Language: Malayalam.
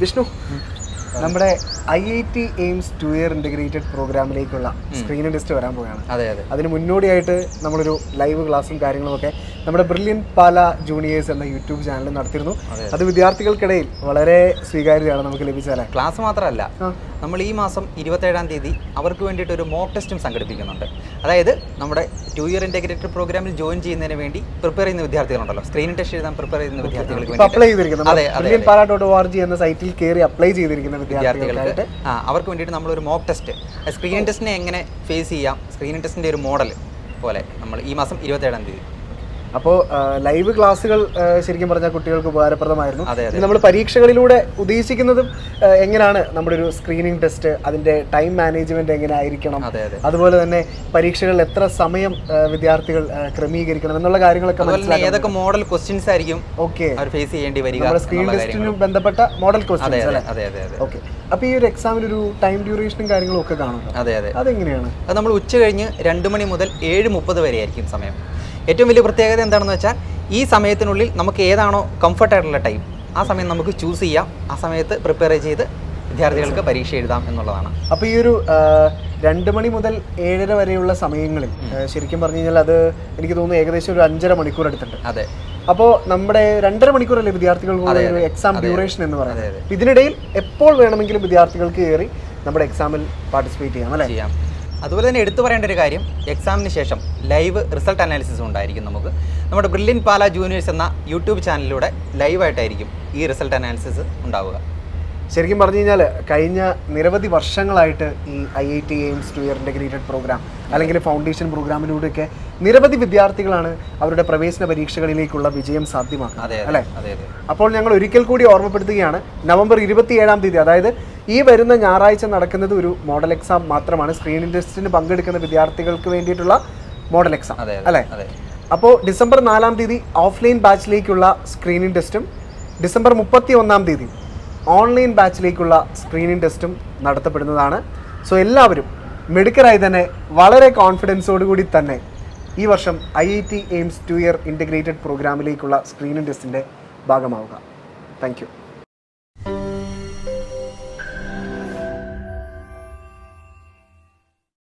വിഷ്ണു, നമ്മുടെ IIT എയിംസ് 2 ഇയർ ഇൻ്റഗ്രേറ്റഡ് പ്രോഗ്രാമിലേക്കുള്ള സ്ക്രീനിങ് ടെസ്റ്റ് വരാൻ പോവുകയാണ്. അതിന് മുന്നോടിയായിട്ട് നമ്മളൊരു ലൈവ് ക്ലാസ്സും കാര്യങ്ങളുമൊക്കെ നമ്മുടെ ബ്രില്യൻ പാല ജൂനിയേഴ്സ് എന്ന യൂട്യൂബ് ചാനൽ നടത്തിയിരുന്നു. അത് വിദ്യാർത്ഥികൾക്കിടയിൽ വളരെ സ്വീകാര്യതയാണ് നമുക്ക് ലഭിച്ചാൽ. ക്ലാസ് മാത്രമല്ല, നമ്മൾ ഈ മാസം 27-ാം തീയതി അവർക്ക് വേണ്ടിയിട്ട് ഒരു മോക്ക് ടെസ്റ്റും സംഘടിപ്പിക്കുന്നുണ്ട്. അതായത് നമ്മുടെ 2 ഇയർ ഇൻ്റഗ്രേറ്റഡ് പ്രോഗ്രാമിൽ ജോയിൻ ചെയ്യുന്നതിന് വേണ്ടി പ്രിപ്പയർ ചെയ്യുന്ന വിദ്യാർത്ഥികളുണ്ടല്ലോ, സ്ക്രീനിങ് ടെസ്റ്റ് എഴുതാൻ പ്രിപ്പയർ ചെയ്യുന്ന വിദ്യാർത്ഥികൾക്ക് അപ്ലൈ ചെയ്തിരിക്കുന്നത് എന്ന സൈറ്റിൽ കയറി അപ്ലൈ ചെയ്തിരിക്കുന്ന വിദ്യാർത്ഥികൾക്ക് അവർക്ക് വേണ്ടിയിട്ട് നമ്മളൊരു മോക്ക് ടെസ്റ്റ്, സ്ക്രീനിങ് ടെസ്റ്റിനെ എങ്ങനെ ഫേസ് ചെയ്യാം, സ്ക്രീനിങ് ടെസ്റ്റിൻ്റെ ഒരു മോഡൽ പോലെ നമ്മൾ ഈ മാസം 27-ാം തീയതി. അപ്പോൾ ലൈവ് ക്ലാസ്സുകൾ ശരിക്കും പറഞ്ഞാൽ കുട്ടികൾക്ക് ഉപകാരപ്രദമായിരുന്നു. നമ്മൾ പരീക്ഷകളിലൂടെ ഉദ്ദേശിക്കുന്നതും എങ്ങനെയാണ് നമ്മുടെ ഒരു സ്ക്രീനിങ് ടെസ്റ്റ്, അതിൻ്റെ ടൈം മാനേജ്മെന്റ് എങ്ങനെ ആയിരിക്കണം, അതുപോലെ തന്നെ പരീക്ഷകളിൽ എത്ര സമയം വിദ്യാർത്ഥികൾ ക്രമീകരിക്കണം എന്നുള്ള കാര്യങ്ങളൊക്കെ ഏതൊക്കെ മോഡൽ ക്വസ്റ്റ്യൻസ് ആയിരിക്കും ഫേസ് ചെയ്യേണ്ടി വരിക, നമ്മുടെ സ്ക്രീൻ ടെസ്റ്റിന് ബന്ധപ്പെട്ട മോഡൽ ക്വസ്റ്റ്യൻസ് അല്ലേ? ഓക്കെ. അപ്പോൾ ഈ ഒരു എക്സാമിൽ ഒരു ടൈം ഡ്യൂറേഷനും കാര്യങ്ങളും ഒക്കെ കാണും. അതെങ്ങനെയാണ്? അത് നമ്മൾ ഉച്ച കഴിഞ്ഞ് 2 മണി മുതൽ 7:30 വരെ ആയിരിക്കും സമയം. ഏറ്റവും വലിയ പ്രത്യേകത എന്താണെന്ന് വെച്ചാൽ ഈ സമയത്തിനുള്ളിൽ നമുക്ക് ഏതാണോ കംഫർട്ടായിട്ടുള്ള ടൈം ആ സമയം നമുക്ക് ചൂസ് ചെയ്യാം. ആ സമയത്ത് പ്രിപ്പയർ ചെയ്ത് വിദ്യാർത്ഥികൾക്ക് പരീക്ഷ എഴുതാം എന്നുള്ളതാണ്. അപ്പോൾ ഈ ഒരു 2 മണി മുതൽ 7:30 വരെയുള്ള സമയങ്ങളിൽ ശരിക്കും പറഞ്ഞു കഴിഞ്ഞാൽ അത് എനിക്ക് തോന്നുന്നു ഏകദേശം ഒരു 5.5 മണിക്കൂർ എടുത്തിട്ടുണ്ട്. അതെ. അപ്പോൾ നമ്മുടെ 2.5 മണിക്കൂറല്ലേ വിദ്യാർത്ഥികൾക്ക് ഒരു എക്സാം ഡ്യൂറേഷൻ എന്ന് പറയുന്നത്. ഇതിനിടയിൽ എപ്പോൾ വേണമെങ്കിലും വിദ്യാർത്ഥികൾക്ക് കയറി നമ്മുടെ എക്സാമിൽ പാർട്ടിസിപ്പേറ്റ് ചെയ്യാം അല്ലേ? ചെയ്യാം. അതുപോലെ തന്നെ എടുത്തു പറയേണ്ട ഒരു കാര്യം, എക്സാമിന് ശേഷം ലൈവ് റിസൾട്ട് അനാലിസിസ് ഉണ്ടായിരിക്കും. നമുക്ക് നമ്മുടെ ബ്രില്യൻ പാല ജൂനിയേഴ്സ് എന്ന യൂട്യൂബ് ചാനലിലൂടെ ലൈവായിട്ടായിരിക്കും ഈ റിസൾട്ട് അനാലിസിസ് ഉണ്ടാവുക. ശരിക്കും പറഞ്ഞു കഴിഞ്ഞാൽ കഴിഞ്ഞ നിരവധി വർഷങ്ങളായിട്ട് ഈ IIT AIIMS 2 year integrated programme അല്ലെങ്കിൽ ഫൗണ്ടേഷൻ പ്രോഗ്രാമിലൂടെയൊക്കെ നിരവധി വിദ്യാർത്ഥികളാണ് അവരുടെ പ്രവേശന പരീക്ഷകളിലേക്കുള്ള വിജയം സാധ്യമാക്കുന്നത് അല്ലേ? അപ്പോൾ ഞങ്ങൾ ഒരിക്കൽ കൂടി ഓർമ്മപ്പെടുത്തുകയാണ്, നവംബർ 27-ാം തീയതി, അതായത് ഈ വരുന്ന ഞായറാഴ്ച നടക്കുന്നത് ഒരു മോഡൽ എക്സാം മാത്രമാണ്. സ്ക്രീനിങ് ടെസ്റ്റിന് പങ്കെടുക്കുന്ന വിദ്യാർത്ഥികൾക്ക് വേണ്ടിയിട്ടുള്ള മോഡൽ എക്സാം അല്ലേ? അപ്പോൾ ഡിസംബർ 4-ാം തീയതി ഓഫ്ലൈൻ ബാച്ചിലേക്കുള്ള സ്ക്രീനിങ് ടെസ്റ്റും ഡിസംബർ 31-ാം തീയതി ഓൺലൈൻ ബാച്ചിലേക്കുള്ള സ്ക്രീനിങ് ടെസ്റ്റും നടത്തപ്പെടുന്നതാണ്. സോ എല്ലാവരും മിടുക്കരായി തന്നെ വളരെ കോൺഫിഡൻസോടുകൂടി തന്നെ ഈ വർഷം IIT എയിംസ് 2 ഇയർ ഇൻ്റഗ്രേറ്റഡ് പ്രോഗ്രാമിലേക്കുള്ള സ്ക്രീനിങ് ടെസ്റ്റിൻ്റെ ഭാഗമാവുക. Thank U.